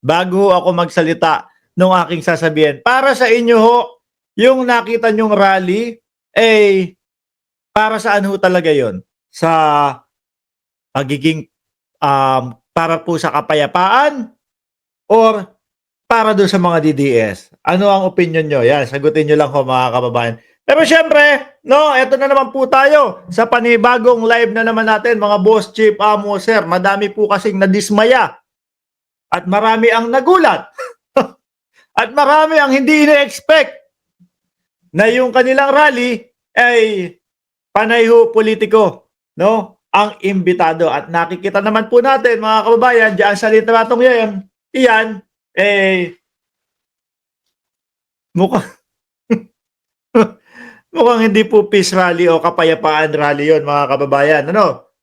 bago ako magsalita ng aking sasabihin. Para sa inyo ho, yung nakita nyong rally, para saan ho talaga yon? Sa pagiging para po sa kapayapaan or para doon sa mga DDS? Ano ang opinion nyo? Yan, sagutin nyo lang ho mga kababayan. Pero syempre, no, eto na naman po tayo sa panibagong live na naman natin, mga boss, chief, amo, sir. Madami po kasing nadismaya at marami ang nagulat at marami ang hindi ine-expect na yung kanilang rally ay panay ho politiko, no? Ang imbitado. At nakikita naman po natin, mga kababayan, diyan sa litratong iyan, mukhang mukhang hindi po peace rally o kapayapaan rally yon, mga kababayan. Ano?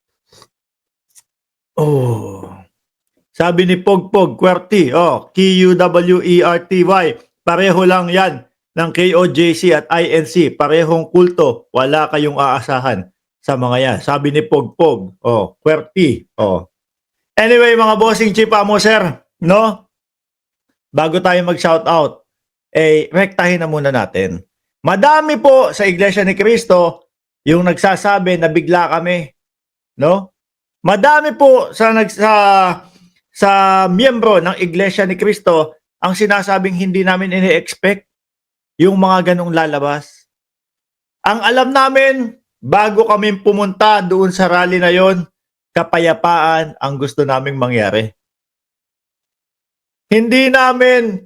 Oh. Sabi ni Pogpog Qwerty, Q-U-W-E-R-T-Y, pareho lang yan ng KOJC at INC, parehong kulto, wala kayong aasahan sa mga yan. Sabi ni Pogpog, Qwerty, Anyway, mga bossing chief, amo sir, no? Bago tayo mag-shoutout, rektahin na muna natin. Madami po sa Iglesia ni Cristo yung nagsasabi na bigla kami, no? Madami po sa miyembro ng Iglesia ni Cristo ang sinasabing hindi namin ini-expect yung mga ganong lalabas. Ang alam namin, bago kami pumunta doon sa rally na yon, kapayapaan ang gusto naming mangyari. Hindi namin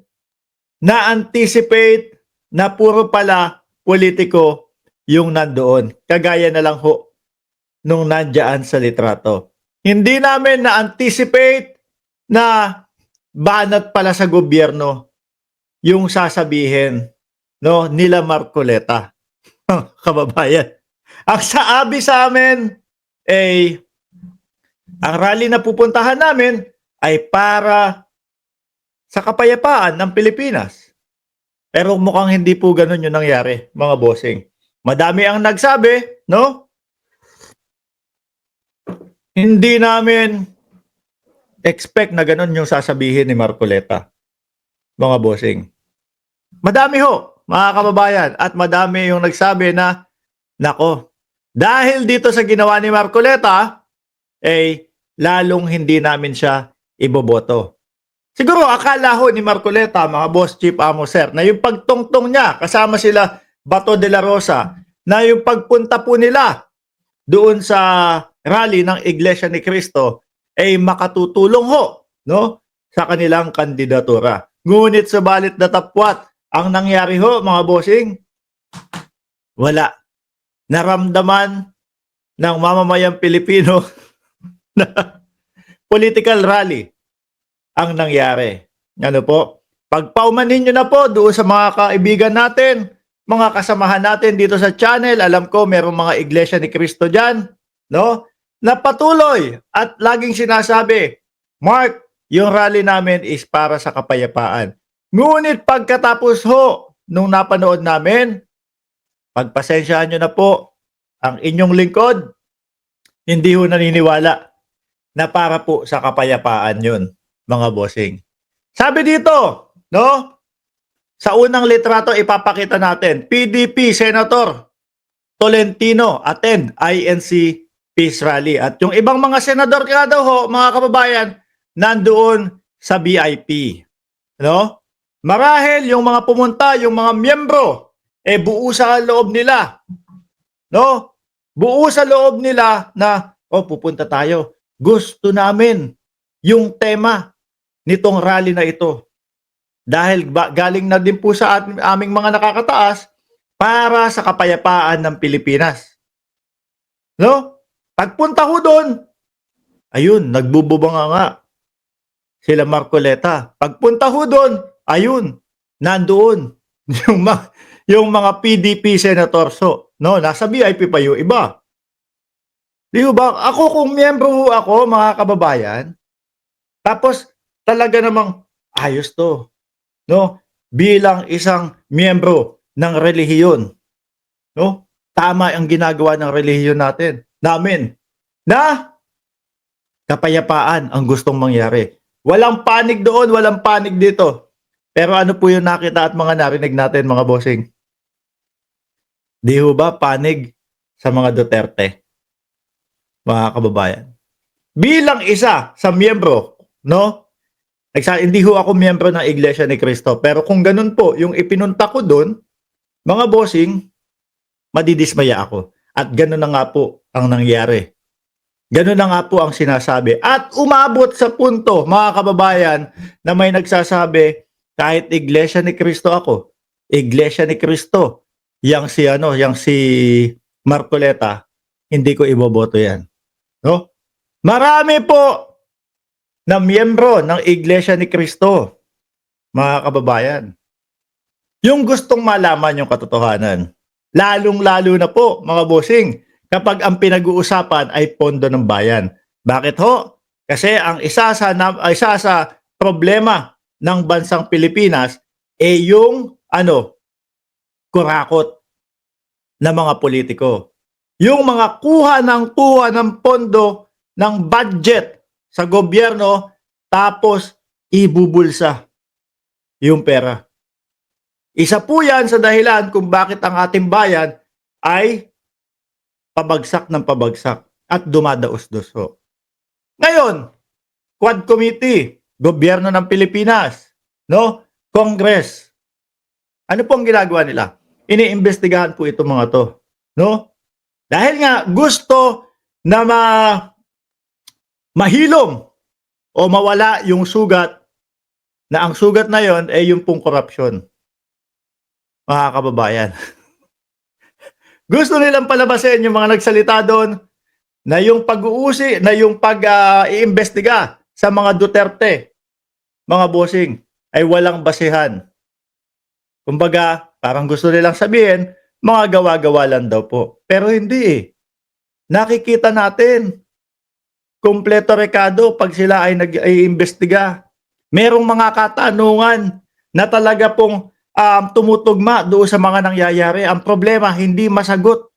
na-anticipate na puro pala politiko yung nandoon. Kagaya na lang ho nung nandiyan sa litrato. Hindi namin na-anticipate na banat pala sa gobyerno yung sasabihin, no, nila Marcoleta. Kababayan. Ang saabi sa amin, ang rally na pupuntahan namin ay para sa kapayapaan ng Pilipinas. Pero mukhang hindi po ganun yung nangyari, mga bossing. Madami ang nagsabi, no? Hindi namin expect na ganun yung sasabihin ni Marcoleta, mga bossing. Madami ho, mga kababayan, at madami yung nagsabi na, nako, dahil dito sa ginawa ni Marcoleta, lalong hindi namin siya iboboto. Siguro akala ho ni Marcoleta, mga boss, chief, amo, sir, na yung pagtungtong niya, kasama sila Bato de la Rosa, na yung pagpunta po nila doon sa rally ng Iglesia ni Cristo ay makatutulong ho, no, sa kanilang kandidatura. Ngunit subalit datapwat, ang nangyari ho, mga bossing, wala. Naramdaman ng mamamayang Pilipino na political rally ang nangyari. Ano po? Pagpaumanin nyo na po doon sa mga kaibigan natin, mga kasamahan natin dito sa channel. Alam ko merong mga Iglesia ni Cristo dyan, no? Na patuloy at laging sinasabi, Mark, yung rally namin is para sa kapayapaan. Ngunit pagkatapos ho, nung napanood namin, pagpasensyahan nyo na po ang inyong lingkod, hindi ho naniniwala na para po sa kapayapaan yun, mga bossing. Sabi dito, no? Sa unang litrato ipapakita natin, PDP Senator Tolentino attend INC Peace Rally. At yung ibang mga senador nga daw ho, mga kababayan, nandoon sa VIP. No? Marahil yung mga pumunta, yung mga miyembro, buo sa loob nila. No? Buo sa loob nila na, pupunta tayo. Gusto namin yung tema nitong rally na ito. Dahil galing na din po sa aming mga nakakataas para sa kapayapaan ng Pilipinas. No? Pagpunta ko doon, ayun, nagbububanga nga sila Marcoleta. Pagpunta ko doon, ayun, nandoon yung mga PDP senators. So, no, nasa VIP pa yung iba. Di ba? Ako kung miyembro ako, mga kababayan, tapos talaga namang ayos to. No? Bilang isang miyembro ng relihiyon. No? Tama ang ginagawa ng relihiyon namin na kapayapaan ang gustong mangyari. Walang panig doon, walang panig dito. Pero ano po yung nakita at mga narinig natin, mga bossing? Di ho ba panig sa mga Duterte, mga kababayan? Bilang isa sa miyembro, no? Hindi ho ako miyembro ng Iglesia ni Cristo. Pero kung ganun po, yung ipinunta ko doon, mga bossing, madidismaya ako. At ganun na nga po ang nangyari. Ganun na nga po ang sinasabi. At umabot sa punto, mga kababayan, na may nagsasabi, kahit Iglesia ni Cristo ako, Iglesia ni Cristo, yang si Marcoleta, hindi ko iboboto yan. No? Marami po na miyembro ng Iglesia ni Cristo, mga kababayan. Yung gustong malaman yung katotohanan. Lalong-lalo na po, mga bossing, kapag ang pinag-uusapan ay pondo ng bayan. Bakit ho? Kasi ang isa sa problema ng bansang Pilipinas ay yung kurakot na mga politiko. Yung mga kuha ng pondo ng budget sa gobyerno tapos ibubulsa yung pera. Isa po yan sa dahilan kung bakit ang ating bayan ay pabagsak ng pabagsak at dumadaos-dos ho. Ngayon, Quad Committee, gobyerno ng Pilipinas, no? Congress. Ano po ang ginagawa nila? Iniimbestigahan po itong mga to, no? Dahil nga gusto na mahilom o mawala yung sugat na ang sugat na yon ay yung pong korupsyon. Mga kababayan. Gusto nilang palabasin yung mga nagsalita doon na yung pag-uusi, na yung pag-iimbestiga sa mga Duterte, mga bossing, ay walang basehan. Kumbaga, parang gusto nilang sabihin, mga gawa-gawa lang daw po. Pero hindi eh. Nakikita natin, kumpleto rekado pag sila ay nag-iimbestiga. Merong mga katanungan na talaga pong tumutugma doon sa mga nangyayari. Ang problema, hindi masagot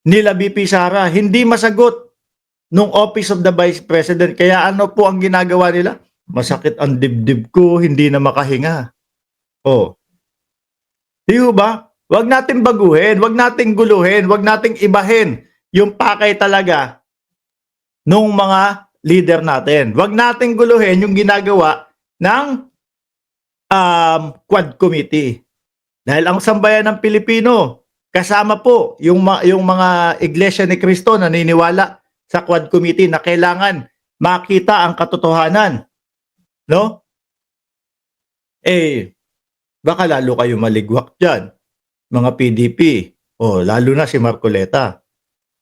nila BP Sara. Hindi masagot nung Office of the Vice President. Kaya ano po ang ginagawa nila? Masakit ang dibdib ko, hindi na makahinga. Oh. Di ba? Huwag nating baguhin, huwag nating guluhin, huwag nating ibahin yung pakay talaga nung mga leader natin. Huwag nating guluhin yung ginagawa ng Quad Committee. Dahil ang sambayan ng Pilipino, kasama po yung mga Iglesia ni Cristo naniniwala sa Quad Committee na kailangan makita ang katotohanan. No? Baka lalo kayo maligwak dyan, mga PDP, o lalo na si Marcoleta.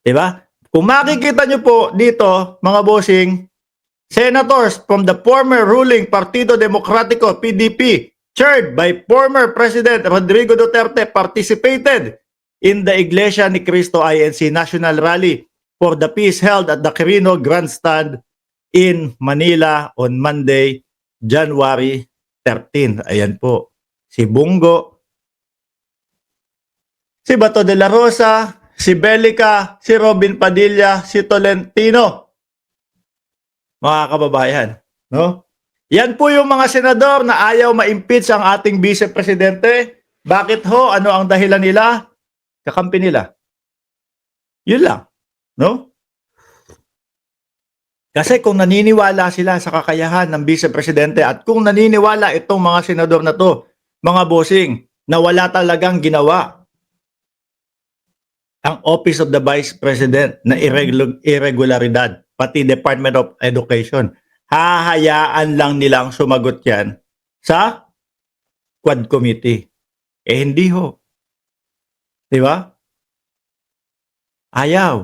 Diba? Kung makikita nyo po dito, mga bossing, senators from the former ruling Partido Demokratiko, PDP, chaired by former President Rodrigo Duterte, participated in the Iglesia ni Cristo INC National Rally for the Peace held at the Quirino Grandstand in Manila on Monday, January 13. Ayan po. Si Bungo, si Bato de la Rosa, si Belica, si Robin Padilla, si Tolentino. Mga kababayan, no? Yan po yung mga senador na ayaw ma-impeach ang ating Vice Presidente. Bakit ho? Ano ang dahilan nila? Kakampi nila. Yun lang, no? Kasi kung naniniwala sila sa kakayahan ng Vice Presidente at kung naniniwala itong mga senador na to, mga bossing, na wala talagang ginawa ang Office of the Vice President na irregularidad, pati Department of Education, hahayaan lang nilang sumagot yan sa Quad Committee. Hindi ho. Diba? Ayaw.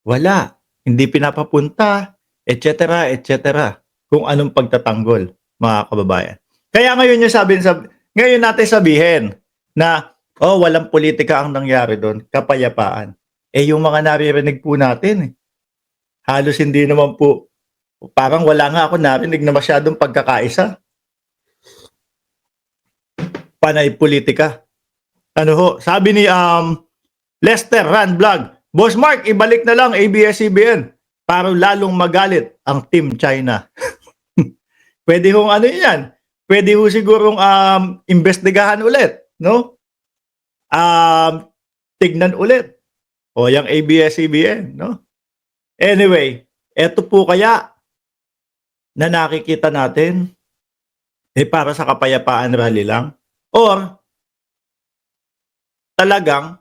Wala. Hindi pinapapunta, etc., etc. Kung anong pagtatanggol, mga kababayan. Kaya ngayon ngayon natin sabihin na walang politika ang nangyari doon, kapayapaan. Yung mga naririnig po natin, halos hindi naman po, parang wala nga ako narinig na masyadong pagkakaisa. Panay politika. Ano ho, sabi ni Lester Rand Vlog, Boss Mark, ibalik na lang ABS-CBN. para lalong magalit ang Team China. Pwede hong ano yan, pwede ho sigurong investigahan ulit, no? Tignan ulit. O yung ABS-CBN, no? Anyway, eto po kaya na nakikita natin para sa kapayapaan rally lang or talagang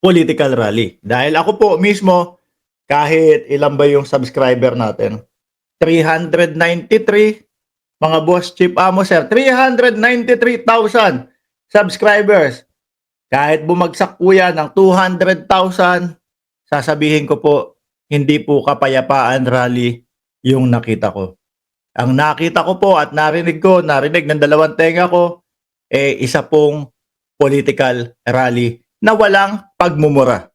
political rally. Dahil ako po mismo, kahit ilan ba yung subscriber natin? 393, mga boss Chief Amo sir, 393,000 subscribers. Kahit bumagsak po yan ng 200,000, sasabihin ko po, hindi po kapayapaan rally yung nakita ko. Ang nakita ko po at narinig ng dalawang tenga ko, isa pong political rally na walang pagmumura.